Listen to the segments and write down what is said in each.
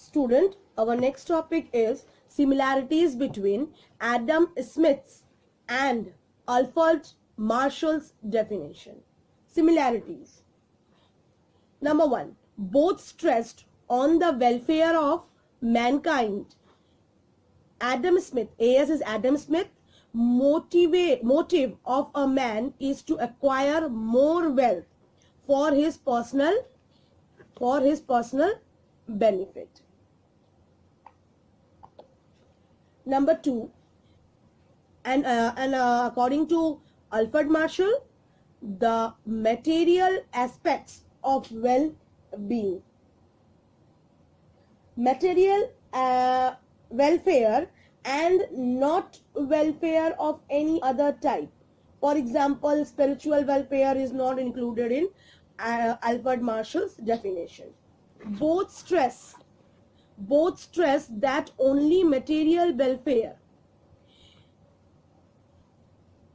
Student, our next topic is similarities between Adam Smith's and Alfred Marshall's definition. Similarities. Number one, both stressed on the welfare of mankind. Adam Smith, AS is Adam Smith, motive of a man is to acquire more wealth for his personal benefit. Number two, and according to Alfred Marshall, the material aspects of well-being. Material welfare and not welfare of any other type. For example, spiritual welfare is not included in Alfred Marshall's definition. Both stress that only material welfare,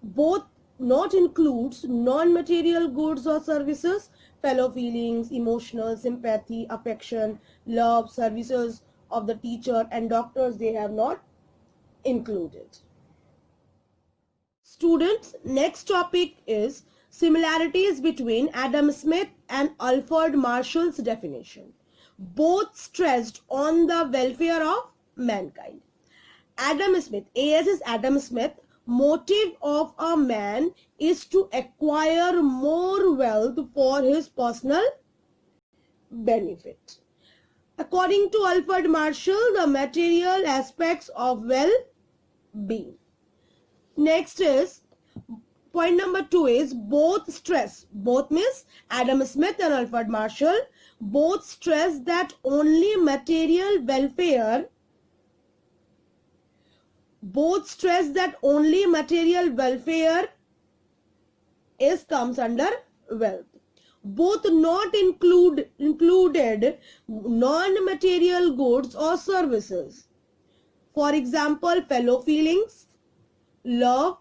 both not includes non-material goods or services, fellow feelings, emotional, sympathy, affection, love, services of the teacher and doctors, they have not included. Students, next topic is similarities between Adam Smith and Alfred Marshall's definition. Both stressed on the welfare of mankind. Adam Smith, AS is Adam Smith, motive of a man is to acquire more wealth for his personal benefit. According to Alfred Marshall, the material aspects of well-being. Next is point number 2 is both stress. Both means Adam Smith and Alfred Marshall both stress that only material welfare. Both stress that only material welfare comes under wealth. Both not included non-material goods or services. For example, fellow feelings, love,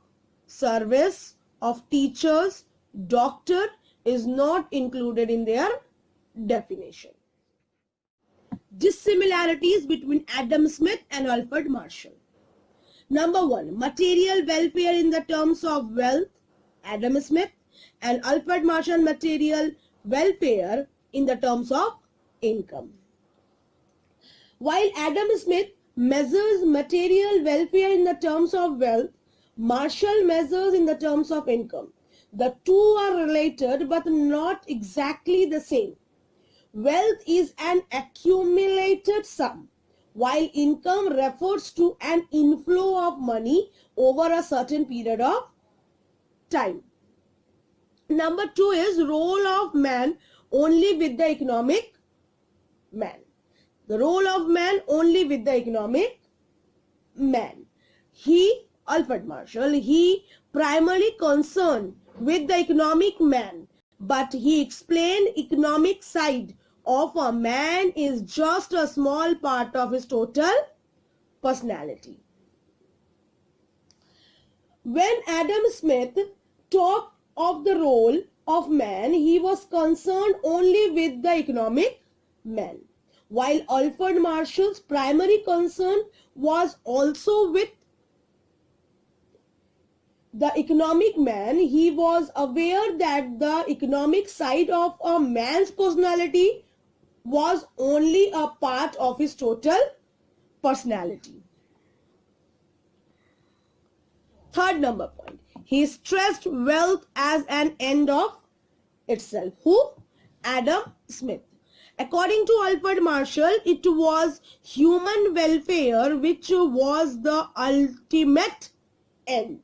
service of teachers, doctor is not included in their definition. Dissimilarities between Adam Smith and Alfred Marshall. Number 1, material welfare in the terms of wealth, Adam Smith, and Alfred Marshall material welfare in the terms of income. While Adam Smith measures material welfare in the terms of wealth, Marshall measures in the terms of income. The two are related but not exactly the same. Wealth is an accumulated sum, while income refers to an inflow of money over a certain period of time. Number 2 is role of man only with the economic man. The role of man only with the economic man. Alfred Marshall, he primarily concerned with the economic man, but he explained economic side of a man is just a small part of his total personality. When Adam Smith talked of the role of man, he was concerned only with the economic man, while Alfred Marshall's primary concern was also with the economic man. He was aware that the economic side of a man's personality was only a part of his total personality. Third number point, he stressed wealth as an end of itself. Who? Adam Smith. According to Alfred Marshall, it was human welfare which was the ultimate end.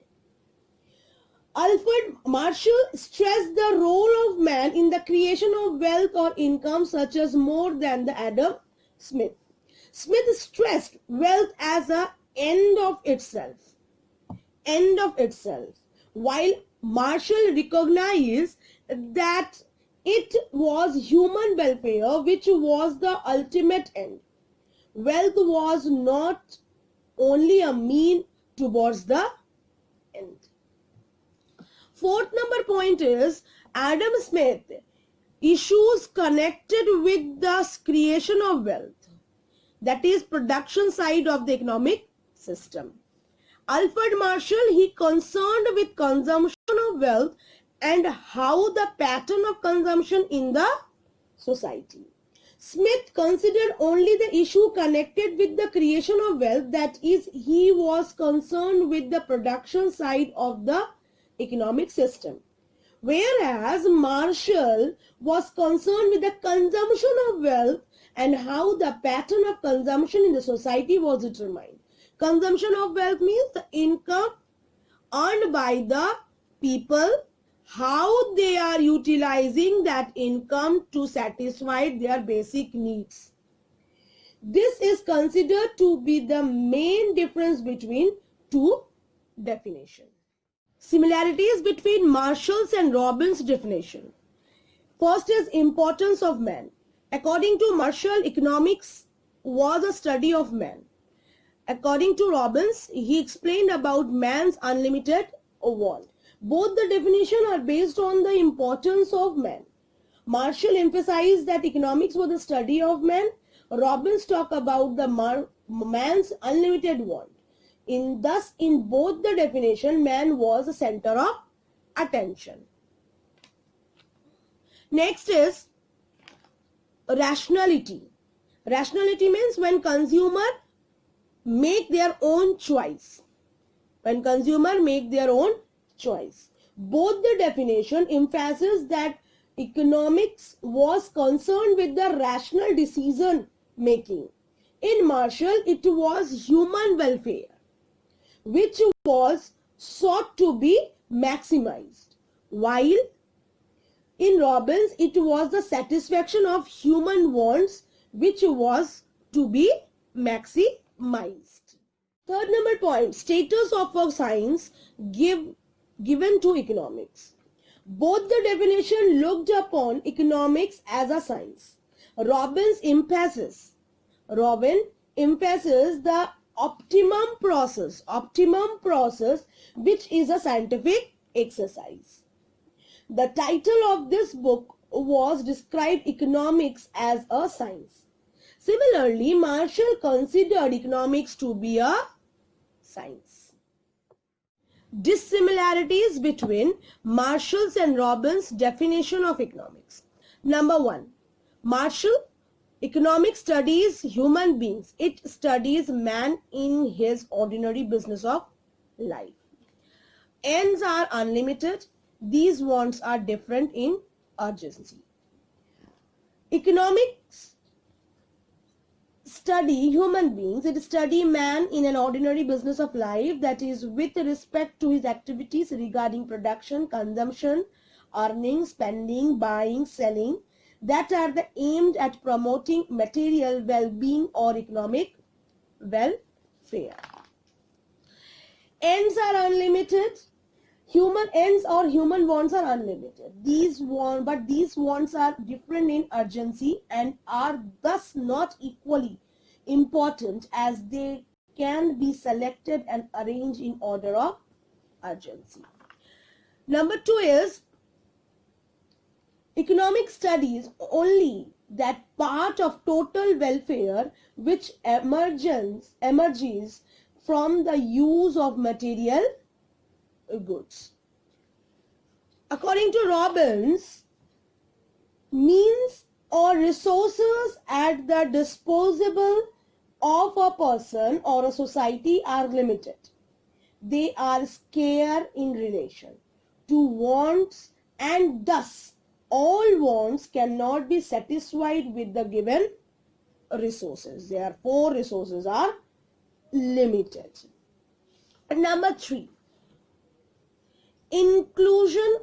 Alfred Marshall stressed the role of man in the creation of wealth or income such as more than the Adam Smith. Smith stressed wealth as an end of itself. End of itself. While Marshall recognized that it was human welfare which was the ultimate end. Wealth was not only a mean towards the end. Fourth number point is Adam Smith issues connected with the creation of wealth. that is production side of the economic system. Alfred Marshall, he concerned with consumption of wealth and how the pattern of consumption in the society. Smith considered only the issue connected with the creation of wealth, that is, he was concerned with the production side of the economic system. Whereas Marshall was concerned with the consumption of wealth and how the pattern of consumption in the society was determined. Consumption of wealth means the income earned by the people, how they are utilizing that income to satisfy their basic needs. This is considered to be the main difference between two definitions. Similarities between Marshall's and Robbins' definition. First is importance of man. According to Marshall, economics was a study of man. According to Robbins, he explained about man's unlimited want. Both the definitions are based on the importance of man. Marshall emphasized that economics was the study of man. Robbins talked about the man's unlimited want. Thus, in both the definition, man was the center of attention. Next is rationality. Rationality means when consumer make their own choice. When consumer make their own choice. Both the definition emphasizes that economics was concerned with the rational decision making. In Marshall, it was human welfare, which was sought to be maximized, while in Robbins, it was the satisfaction of human wants, which was to be maximized. Third number point, status of a science given to economics. Both the definition looked upon economics as a science. Robin emphasizes the optimum process, which is a scientific exercise. The title of this book was Describe Economics as a Science. Similarly, Marshall considered economics to be a science. Dissimilarities between Marshall's and Robbins' definition of economics. Number 1. Marshall, economics studies human beings. It studies man in his ordinary business of life. Ends are unlimited. These wants are different in urgency. Economics study human beings. It study man in an ordinary business of life, that is with respect to his activities regarding production, consumption, earning, spending, buying, selling, that are aimed at promoting material well-being or economic welfare. Ends are unlimited. Human ends or human wants are unlimited. These wants are different in urgency and are thus not equally important, as they can be selected and arranged in order of urgency. Number 2 is economic studies only that part of total welfare which emerges from the use of material goods. According to Robbins, means or resources at the disposal of a person or a society are limited. They are scarce in relation to wants, and thus all wants cannot be satisfied with the given resources. Therefore, resources are limited. Number 3. Inclusion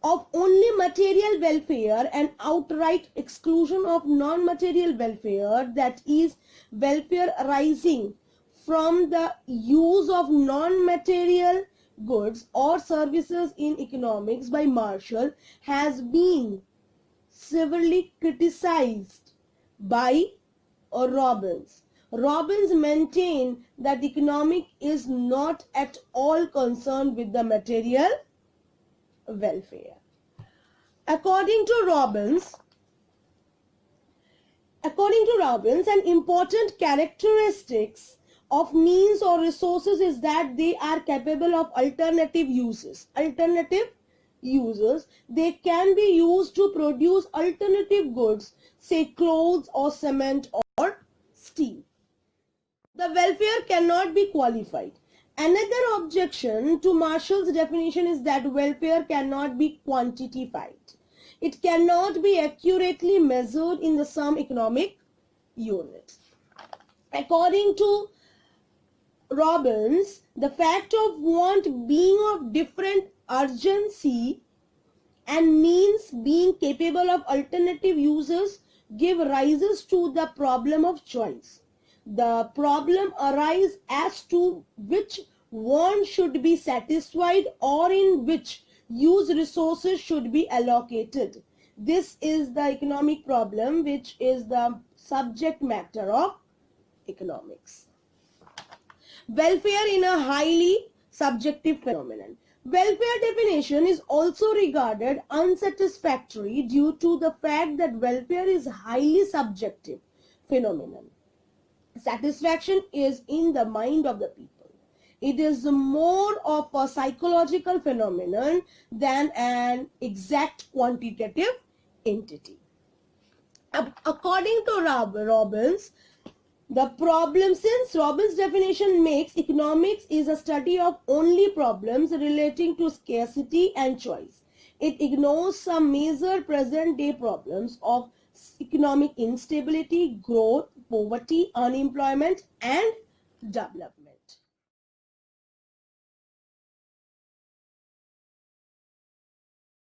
of only material welfare and outright exclusion of non-material welfare, that is welfare arising from the use of non-material goods or services in economics by Marshall, has been severely criticized by Robbins. Robbins maintained that economics is not at all concerned with the material welfare. According to Robbins, According to Robbins, an important characteristics of means or resources is that they are capable of alternative uses. Alternative uses, they can be used to produce alternative goods, say clothes or cement or steel. The welfare cannot be qualified. Another objection to Marshall's definition is that welfare cannot be quantified. It cannot be accurately measured in some economic units. According to Robbins, the fact of want being of different urgency and means being capable of alternative uses give rises to the problem of choice. The problem arises as to which want should be satisfied or in which use resources should be allocated. This is the economic problem, which is the subject matter of economics. Welfare in a highly subjective phenomenon. Welfare definition is also regarded unsatisfactory due to the fact that welfare is a highly subjective phenomenon. Satisfaction is in the mind of the people. It is more of a psychological phenomenon than an exact quantitative entity. According to Robbins, the problem, since Robbins' definition makes economics is a study of only problems relating to scarcity and choice. It ignores some major present-day problems of economic instability, growth, poverty, unemployment, and development.